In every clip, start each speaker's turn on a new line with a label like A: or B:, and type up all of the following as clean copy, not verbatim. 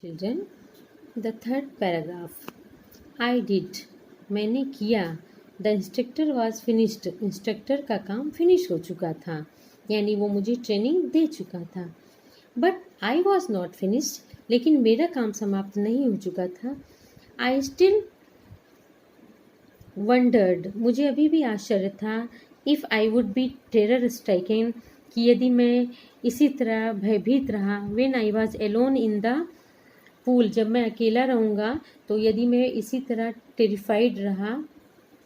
A: Children, the third paragraph. I did. मैंने किया. The instructor was finished. Instructor का काम फिनिश हो चुका था, यानी वो मुझे ट्रेनिंग दे चुका था. But I was not finished. लेकिन मेरा काम समाप्त नहीं हो चुका था. I still wondered. मुझे अभी भी आश्चर्य था. If I would be terror stricken. कि यदि मैं इसी तरह भयभीत रहा. When I was alone in the pool, जब मैं अकेला रहूँगा तो यदि मैं इसी तरह टेरिफाइड रहा,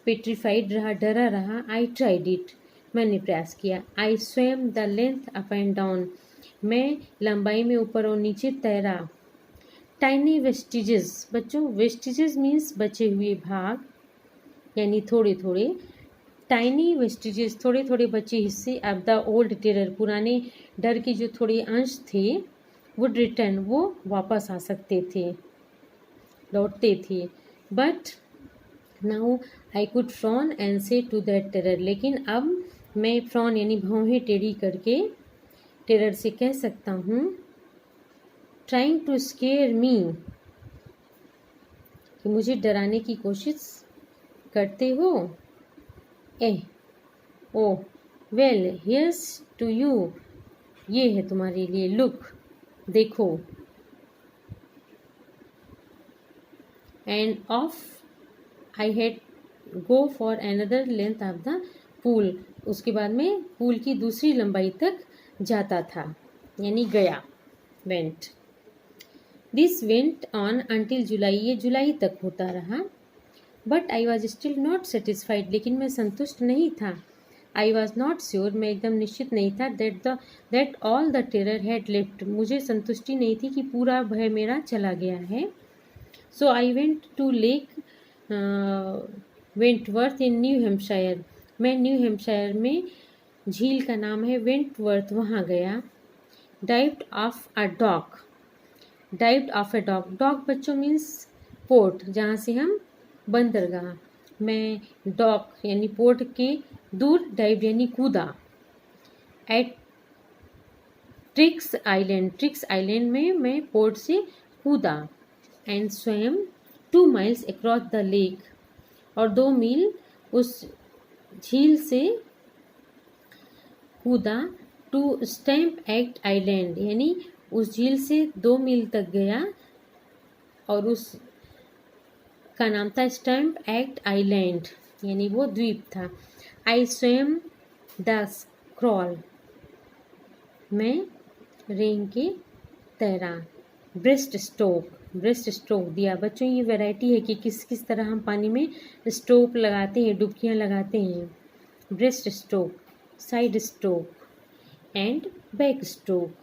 A: पेट्रीफाइड रहा, डरा रहा. I tried it. मैंने प्रयास किया. I swam the length up and down. मैं लंबाई में ऊपर और नीचे तैरा. Tiny vestiges. बच्चों, वेस्टिजेस मीन्स बचे हुए भाग, यानी थोड़े थोड़े. टाइनी वेस्टिजेस, थोड़े थोड़े बचे हिस्से. अब द ओल्ड टेरर, पुराने डर के जो थोड़े अंश थे, वुड रिटर्न, वो वापस आ सकते थे, लौटते थे. But now I could frown and से टू दैट टेरर. लेकिन अब मैं फ्रॉन यानी भौहें टेढ़ी करके टेरर से कह सकता हूँ, ट्राइंग टू स्केयर मी, कि मुझे डराने की कोशिश करते हो. ओ वेल, हियर्स टू यू, ये है तुम्हारे लिए. लुक, देखो. End of I had go for another length of the pool. उसके बाद में पूल की दूसरी लंबाई तक जाता था, यानी गया. Went. This went on until July. ये जुलाई तक होता रहा. But I was still not satisfied. लेकिन मैं संतुष्ट नहीं था. आई वॉज नॉट श्योर, मैं एकदम निश्चित नहीं था. That all the terror had left. मुझे संतुष्टि नहीं थी कि पूरा भय मेरा चला गया है. So I went to Lake Wentworth in New Hampshire. मैं न्यू हेम्पशायर में, झील का नाम है वेंटवर्थ, वहाँ गया. Dived off a dock. Dived off a dock. Dock बच्चों मीन्स पोर्ट, जहाँ से हम बंदरगाह. मैं डॉक यानी पोर्ट के दूर डाइव यानी कूदा. At Tricks Island. Tricks Island में मैं पोर्ट से कूदा. एंड स्वयं 2 miles अक्रॉस द लेक. और 2 मील उस झील से कूदा. टू स्टैम्प एक्ट आइलैंड, यानी उस झील से 2 मील तक गया और उस का नाम था स्टैम्प एक्ट आइलैंड, यानी वो द्वीप था. आई स्वयं द स्क्रॉल. मैं रेंग के तैरा. Breast stroke. ब्रेस्ट स्ट्रोक दिया. बच्चों, ये वैरायटी है कि किस किस तरह हम पानी में स्ट्रोक लगाते हैं, डुबकियाँ लगाते हैं. Breast stroke, side stroke and back stroke,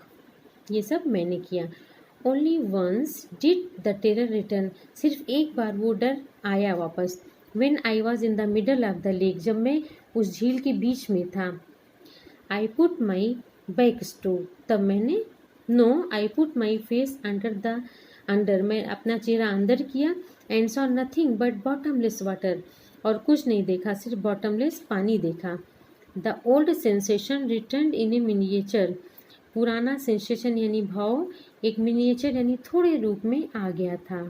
A: ये सब मैंने किया. Only once did the terror return. सिर्फ एक बार वो डर आया वापस. When I was in the middle of the lake. जब मैं उस झील के बीच में था. I put my back stroke. तब मैंने, no, I put my face under, मैं अपना चेहरा अंदर किया. And saw nothing but bottomless water. और कुछ नहीं देखा, सिर्फ बॉटमलेस पानी देखा. The old sensation return in A miniature. पुराना सेंसेशन यानी भाव एक मिनिएचर यानी थोड़े रूप में आ गया था.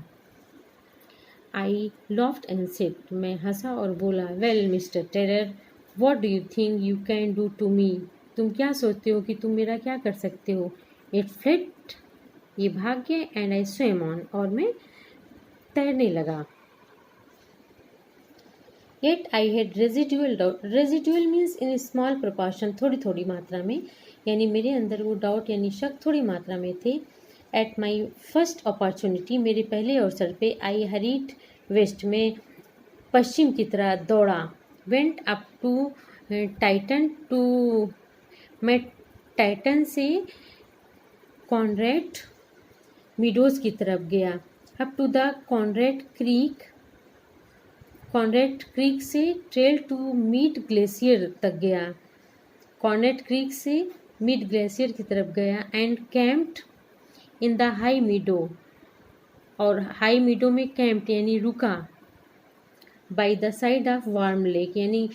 A: I laughed and said. मैं हंसा और बोला. Well Mister Terror, what do you think you can do to me. तुम क्या सोचते हो कि तुम मेरा क्या कर सकते हो. इट फ्लेड, ये भाग गया. एंड आई स्वेम ऑन, और मैं तैरने लगा. Yet I had residual doubt. Residual means in small proportion, थोड़ी थोड़ी मात्रा में, यानी मेरे अंदर वो डाउट यानी शक थोड़ी मात्रा में थे. एट माई फर्स्ट अपॉर्चुनिटी, मेरे पहले अवसर पे. आई हरीड वेस्ट, में पश्चिम की तरह दौड़ा. Went up to Titan to, मैं टाइटन से कॉनरेड मीडोज की तरफ गया. Up to the Conrad Creek. Conrad Creek से ट्रेल टू मीड ग्लेशियर तक गया. कॉनरेड क्रीक से मिड ग्लेशियर की तरफ गया. And camped in the high meadow, और हाई मीडो में कैंप्ड यानी रुका. By the side of Warm Lake, यानी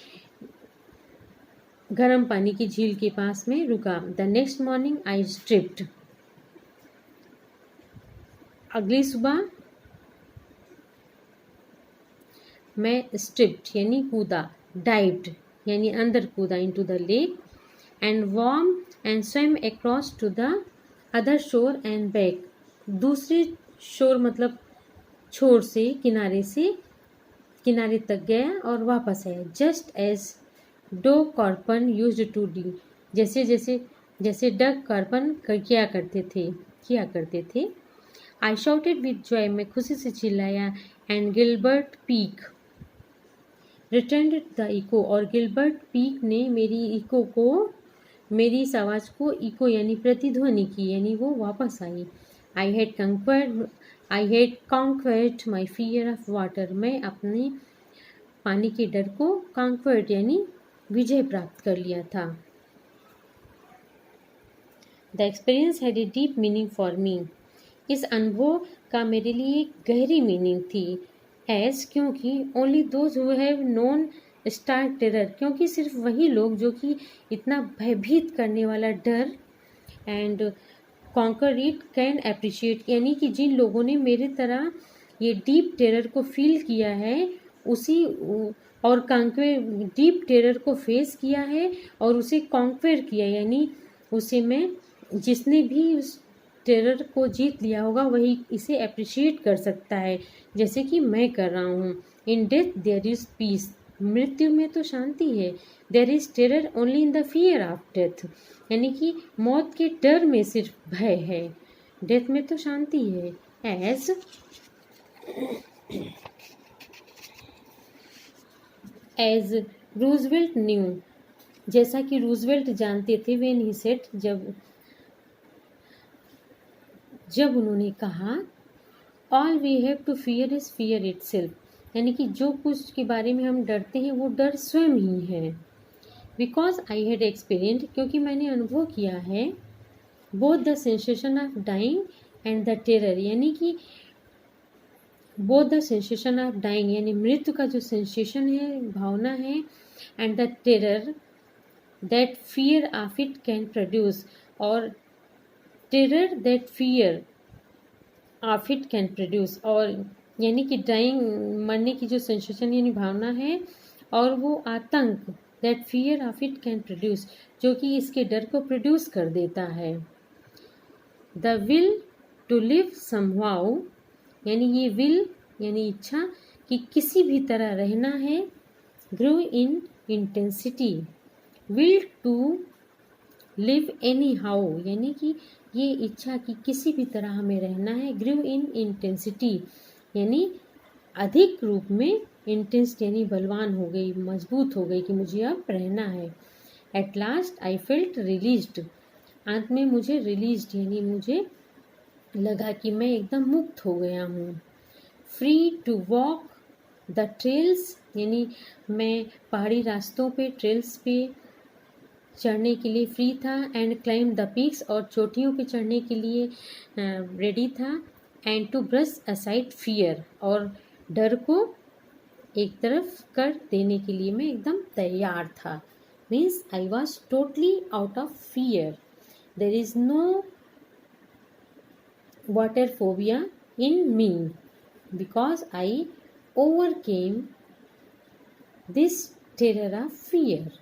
A: गर्म पानी की झील के पास में रुका. The next morning I stripped. अगली सुबह मैं स्ट्रिप्ड यानी कूदा, डाइव्ड यानी अंदर कूदा into the lake, and warm and swim across to the other shore and back. दूसरे शोर मतलब छोर से किनारे तक गया और वापस आया। Just as Doug Carpen used to डी, जैसे डग कार्पन किया करते थे। आई शाउटेड विद जॉय, मैं खुशी से चिल्लाया, and Gilbert Peak returned the echo, और गिलबर्ट पीक ने मेरी इस आवाज़ को इको यानी प्रतिध्वनि की, यानी वो वापस आई। I had conquered my fear of water, मैं अपने पानी के डर को कॉन्क्वर्ड यानी विजय प्राप्त कर लिया था। The experience had a deep meaning for me, इस अनुभव का मेरे लिए एक गहरी मीनिंग थी। एज क्योंकि only those who have known star terror, क्योंकि सिर्फ वही लोग जो कि इतना भयभीत करने वाला डर and conquer it can appreciate, यानी कि जिन लोगों ने मेरे तरह ये डीप टेरर को फील किया है उसी और कॉन्क्वेर डीप टेरर को फेस किया है और उसे कॉन्क्वेर किया, यानी उसे मैं जिसने भी उस टेरर को जीत लिया होगा वही इसे अप्रिशिएट कर सकता है, जैसे कि मैं कर रहा हूँ। In death there is peace, मृत्यु में तो शांति है। There is terror only in the fear of death, यानी कि मौत के डर में सिर्फ भय है, डेथ में तो शांति है। एज रूजवेल्ट न्यू, जैसा कि रूजवेल्ट जानते थे, व्हेन ही सेड, जब उन्होंने कहा, all we have to fear is fear itself, यानी कि जो कुछ के बारे में हम डरते हैं वो डर स्वयं ही है। बिकॉज आई हैड एक्सपीरियंस, क्योंकि मैंने अनुभव किया है, both the sensation of dying and the terror, यानी कि both the sensation of dying यानी मृत्यु का जो सेंसेशन है, भावना है, and the terror that fear of it can produce, और terror that fear of it can produce, और यानी कि डाइंग मरने की जो सेंसेशन यानी भावना है, और वो आतंक that fear of it can produce, जो कि इसके डर को प्रोड्यूस कर देता है। The will to live somehow, यानी ये विल यानी इच्छा कि किसी भी तरह रहना है, grow in intensity, will to live anyhow, यानी कि ये इच्छा कि किसी भी तरह हमें रहना है, ग्रो इन इंटेंसिटी यानी अधिक रूप में, इंटेंस यानी बलवान हो गई, मजबूत हो गई कि मुझे अब रहना है। At last I felt released, अंत में मुझे रिलीज्ड यानी मुझे लगा कि मैं एकदम मुक्त हो गया हूँ। Free to walk the trails, यानी मैं पहाड़ी रास्तों पे ट्रेल्स पे चढ़ने के लिए फ्री था, एंड क्लाइम द पीक्स, और चोटियों पे चढ़ने के लिए रेडी था, and to brush aside fear, और डर को एक तरफ कर देने के लिए मैं एकदम तैयार था। Means I was totally out of fear, there is no water phobia in me, because I overcame this terror of fear.